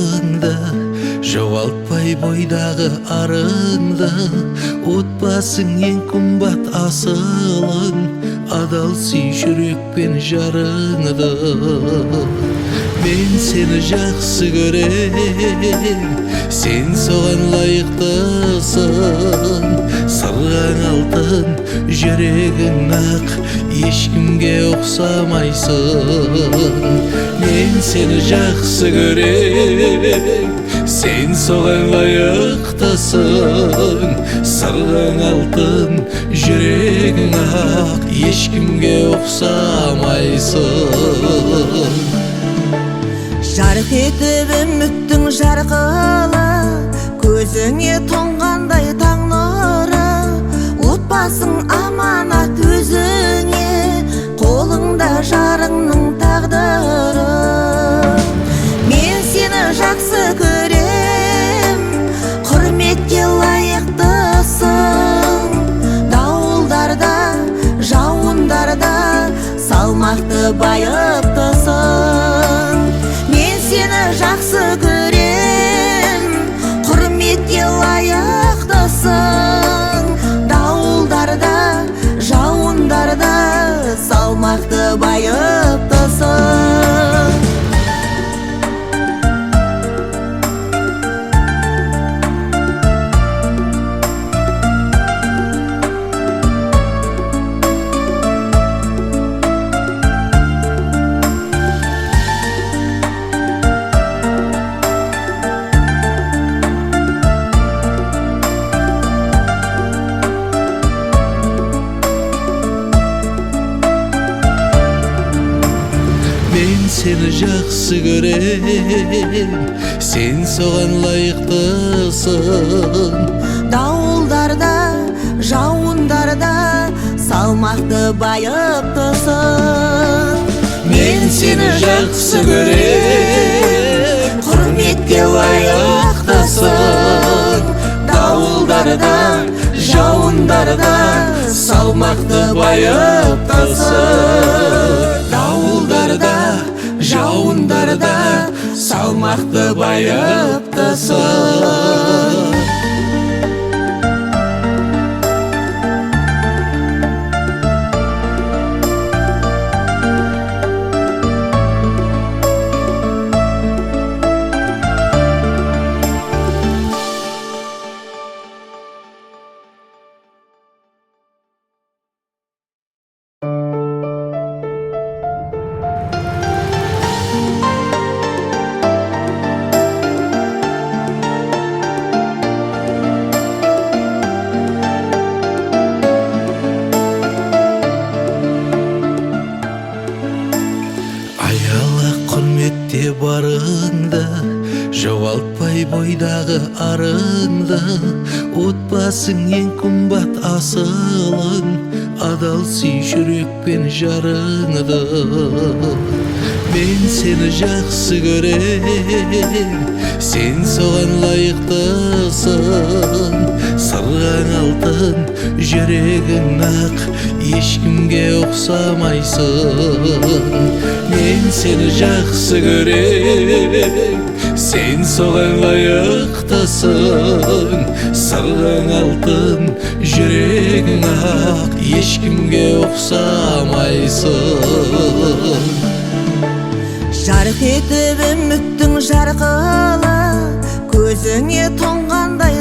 барыңды, жоғалтпай бойдағы арыңды. Отбасың ең қымбат асылың, адал сүй жүрекпен жарыңды. Мен сені жақсы көрем, сен соған лайықтысың. Сырғаң алтын жүрегің ақ, ешкімге ұқсамайсың. Мен сені жақсы көрем, сен соған лайықтысың. Сырғаң алтын жүрегің ақ, ешкімге ұқсамайсың. Жарқ етіп үміттің жарқылы, көзіңе тоңғандай таң нұры. Отбасың аманат өзіңе, қолыңда жарыңның тағдыры. Мен сені жақсы көрем, құрметке лайықтысың. Дауылдарда, жауындарда салмақты байыптысың. Сені жақсы көрем, құрметке лайықтысың. Дауылдарда, жауындарда салмақты байыптысың. Мен сені жақсы көрем, сен соған лайықтысың. Дауылдарда, жауындарда салмақты байыптысың. Мен сені жақсы көрем, құрметке лайықтысың. Дауылдарда, жауындарда салмақты байыптысың. Дауылдарда, жауындарда салмақты байыптысың. Құрметте барыңды, жоғалтпай бойдағы арыңды. Отбасың ең қымбат асылың, адал сүй жүрекпен жарыңды. Мен сені жақсы көрем, сен соған лайықтысың. Сырғаң алтын жүрегің ақ, ешкімге ұқсамайсың. Мен сені жақсы көрем, сен соған лайықтысың. Сырғаң алтын жүрегің ақ, ешкімге ұқсамайсың. Жарқ етіп үміттің жарқылы, көзіңе тоңғандай